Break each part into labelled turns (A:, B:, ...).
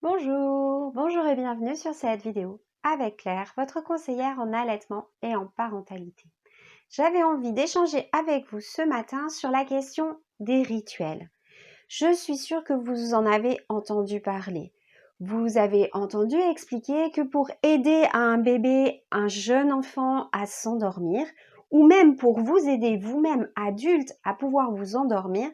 A: Bonjour et bienvenue sur cette vidéo avec Claire, votre conseillère en allaitement et en parentalité. J'avais envie d'échanger avec vous ce matin sur la question des rituels. Je suis sûre que vous en avez entendu parler. Vous avez entendu expliquer que pour aider un bébé, un jeune enfant à s'endormir, ou même pour vous aider vous-même adulte à pouvoir vous endormir,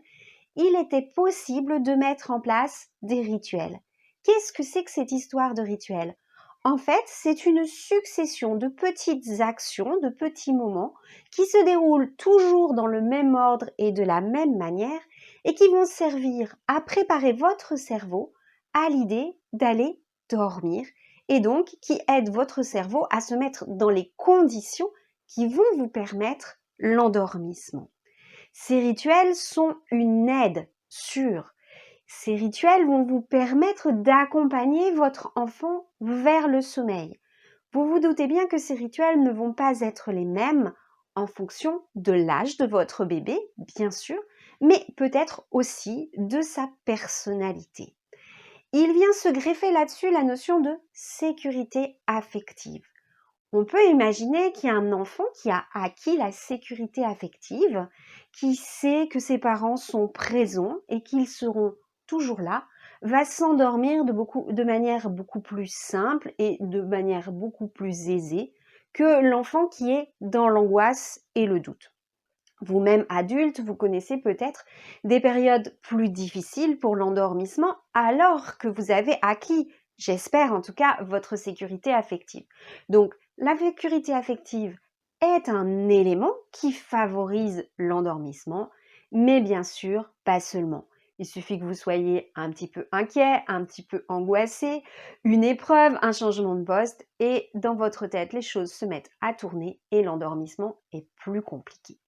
A: il était possible de mettre en place des rituels. Qu'est-ce que c'est que cette histoire de rituel? En fait, c'est une succession de petites actions, de petits moments qui se déroulent toujours dans le même ordre et de la même manière et qui vont servir à préparer votre cerveau à l'idée d'aller dormir et donc qui aident votre cerveau à se mettre dans les conditions qui vont vous permettre l'endormissement. Ces rituels sont une aide sûre. Ces rituels vont vous permettre d'accompagner votre enfant vers le sommeil. Vous vous doutez bien que ces rituels ne vont pas être les mêmes en fonction de l'âge de votre bébé, bien sûr, mais peut-être aussi de sa personnalité. Il vient se greffer là-dessus la notion de sécurité affective. On peut imaginer qu'il y a un enfant qui a acquis la sécurité affective, qui sait que ses parents sont présents et qu'ils seront toujours là, va s'endormir de manière beaucoup plus simple et de manière beaucoup plus aisée que l'enfant qui est dans l'angoisse et le doute. Vous-même adulte, vous connaissez peut-être des périodes plus difficiles pour l'endormissement alors que vous avez acquis, j'espère en tout cas, votre sécurité affective. Donc, la sécurité affective est un élément qui favorise l'endormissement, mais bien sûr, pas seulement. Il suffit que vous soyez un petit peu inquiet, un petit peu angoissé, une épreuve, un changement de poste, et dans votre tête, les choses se mettent à tourner et l'endormissement est plus compliqué.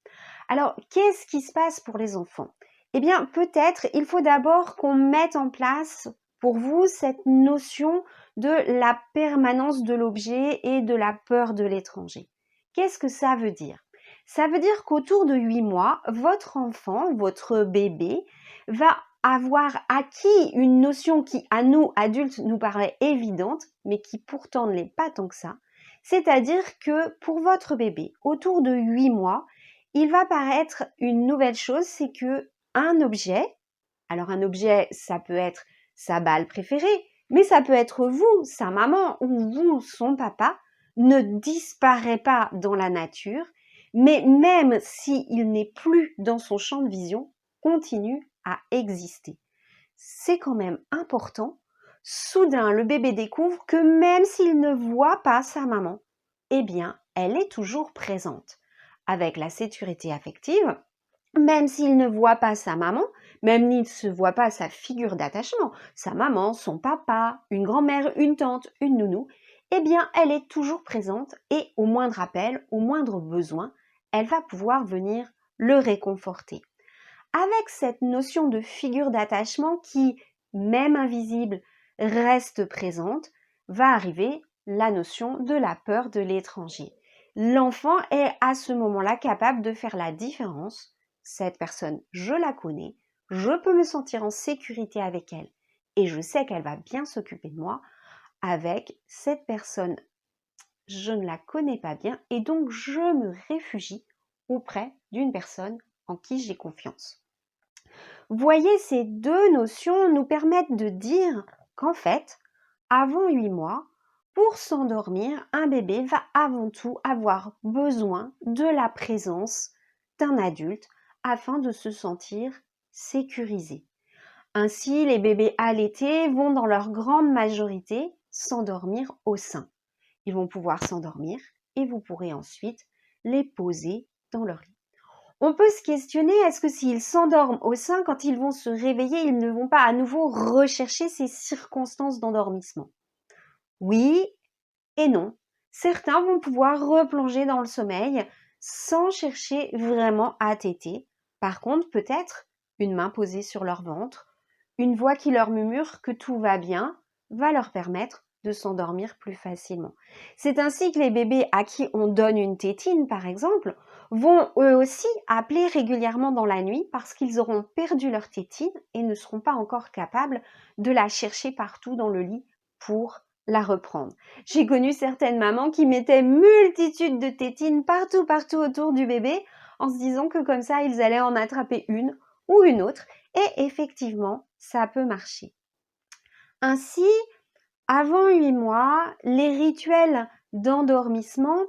A: Alors, qu'est-ce qui se passe pour les enfants? Eh bien, peut-être il faut d'abord qu'on mette en place pour vous cette notion de la permanence de l'objet et de la peur de l'étranger. Qu'est-ce que ça veut dire? Ça veut dire qu'autour de 8 mois, votre enfant, votre bébé, va avoir acquis une notion qui, à nous, adultes, nous paraît évidente, mais qui pourtant ne l'est pas tant que ça. C'est-à-dire que pour votre bébé, autour de 8 mois, il va paraître une nouvelle chose, c'est que un objet, alors un objet, ça peut être sa balle préférée, mais ça peut être vous, sa maman ou vous, son papa, ne disparaît pas dans la nature, mais même s'il n'est plus dans son champ de vision, continue à exister. C'est quand même important. Soudain, le bébé découvre que même s'il ne voit pas sa maman, eh bien, elle est toujours présente. Avec la sécurité affective, même s'il ne voit pas sa maman, même s'il ne se voit pas sa figure d'attachement, sa maman, son papa, une grand-mère, une tante, une nounou, eh bien, elle est toujours présente et au moindre appel, au moindre besoin, elle va pouvoir venir le réconforter. Avec cette notion de figure d'attachement qui, même invisible, reste présente, va arriver la notion de la peur de l'étranger. L'enfant est à ce moment-là capable de faire la différence. Cette personne, je la connais, je peux me sentir en sécurité avec elle et je sais qu'elle va bien s'occuper de moi. Avec cette personne, je ne la connais pas bien et donc je me réfugie auprès d'une personne en qui j'ai confiance. Voyez, ces deux notions nous permettent de dire qu'en fait, avant 8 mois, pour s'endormir, un bébé va avant tout avoir besoin de la présence d'un adulte afin de se sentir sécurisé. Ainsi, les bébés allaités vont dans leur grande majorité s'endormir au sein. Ils vont pouvoir s'endormir et vous pourrez ensuite les poser dans leur lit. On peut se questionner, est-ce que s'ils s'endorment au sein, quand ils vont se réveiller, ils ne vont pas à nouveau rechercher ces circonstances d'endormissement? Oui et non. Certains vont pouvoir replonger dans le sommeil sans chercher vraiment à téter. Par contre, peut-être une main posée sur leur ventre, une voix qui leur murmure que tout va bien, va leur permettre de s'endormir plus facilement. C'est ainsi que les bébés à qui on donne une tétine, par exemple, vont eux aussi appeler régulièrement dans la nuit parce qu'ils auront perdu leur tétine et ne seront pas encore capables de la chercher partout dans le lit pour la reprendre. J'ai connu certaines mamans qui mettaient multitude de tétines partout autour du bébé en se disant que comme ça, ils allaient en attraper une ou une autre. Et effectivement, ça peut marcher. Ainsi, avant 8 mois, les rituels d'endormissement,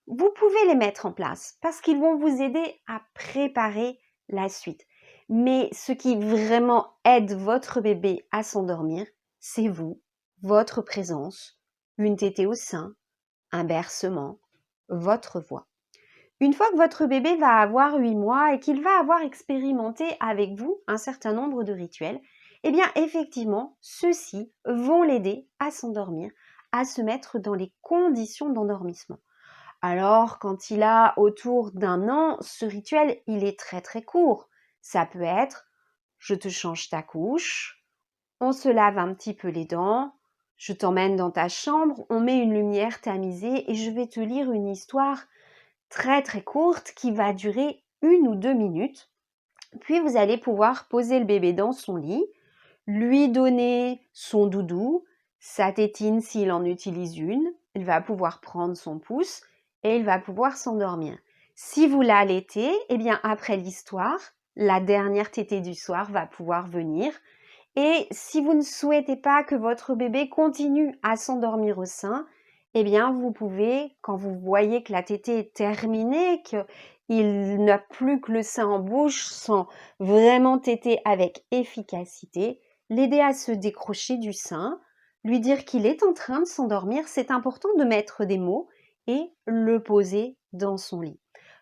A: vous pouvez les mettre en place parce qu'ils vont vous aider à préparer la suite. Mais ce qui vraiment aide votre bébé à s'endormir, c'est vous, votre présence, une tétée au sein, un bercement, votre voix. Une fois que votre bébé va avoir 8 mois et qu'il va avoir expérimenté avec vous un certain nombre de rituels, eh bien effectivement, ceux-ci vont l'aider à s'endormir, à se mettre dans les conditions d'endormissement. Alors, quand il a autour d'1 an, ce rituel, il est très court. Ça peut être « je te change ta couche », on se lave un petit peu les dents, je t'emmène dans ta chambre, on met une lumière tamisée et je vais te lire une histoire très courte qui va durer 1 ou 2 minutes. Puis vous allez pouvoir poser le bébé dans son lit, lui donner son doudou, sa tétine s'il en utilise une, il va pouvoir prendre son pouce et il va pouvoir s'endormir. Si vous l'allaitez, eh bien après l'histoire, la dernière tétée du soir va pouvoir venir. Et si vous ne souhaitez pas que votre bébé continue à s'endormir au sein, eh bien vous pouvez, quand vous voyez que la tétée est terminée, qu'il n'a plus que le sein en bouche sans vraiment téter avec efficacité, l'aider à se décrocher du sein, lui dire qu'il est en train de s'endormir. C'est important de mettre des mots et le poser dans son lit.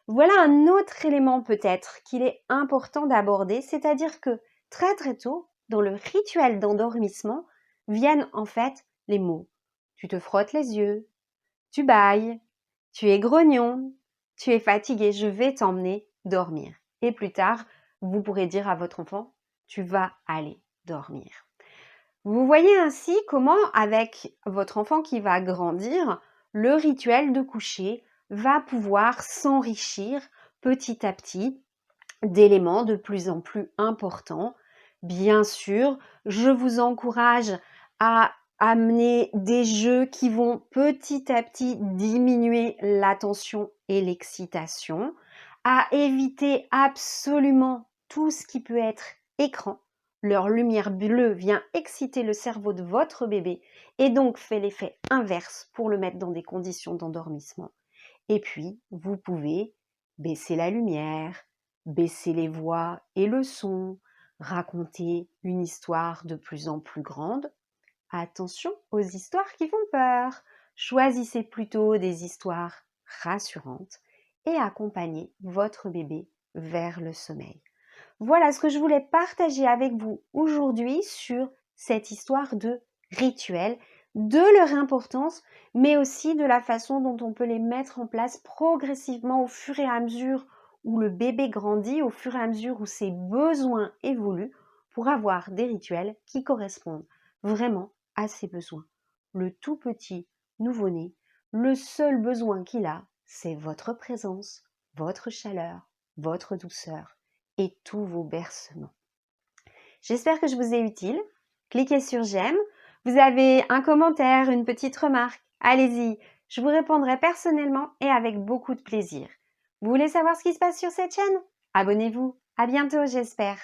A: Voilà un autre élément peut-être qu'il est important d'aborder, c'est-à-dire que très tôt, dans le rituel d'endormissement, viennent en fait les mots. Tu te frottes les yeux, tu bâilles, tu es grognon, tu es fatigué, je vais t'emmener dormir. Et plus tard, vous pourrez dire à votre enfant, tu vas aller dormir. Vous voyez ainsi comment, avec votre enfant qui va grandir, le rituel de coucher va pouvoir s'enrichir petit à petit d'éléments de plus en plus importants. Bien sûr, je vous encourage à amener des jeux qui vont petit à petit diminuer l'attention et l'excitation, à éviter absolument tout ce qui peut être écran. Leur lumière bleue vient exciter le cerveau de votre bébé et donc fait l'effet inverse pour le mettre dans des conditions d'endormissement. Et puis, vous pouvez baisser la lumière, baisser les voix et le son, raconter une histoire de plus en plus grande. Attention aux histoires qui font peur. Choisissez plutôt des histoires rassurantes et accompagnez votre bébé vers le sommeil. Voilà ce que je voulais partager avec vous aujourd'hui sur cette histoire de rituels, de leur importance, mais aussi de la façon dont on peut les mettre en place progressivement au fur et à mesure où le bébé grandit, au fur et à mesure où ses besoins évoluent, pour avoir des rituels qui correspondent vraiment à ses besoins. Le tout petit nouveau-né, le seul besoin qu'il a, c'est votre présence, votre chaleur, votre douceur et tous vos bercements. J'espère que je vous ai utile. Cliquez sur j'aime. Vous avez un commentaire, une petite remarque. Allez-y, je vous répondrai personnellement et avec beaucoup de plaisir. Vous voulez savoir ce qui se passe sur cette chaîne? Abonnez-vous. À bientôt, j'espère.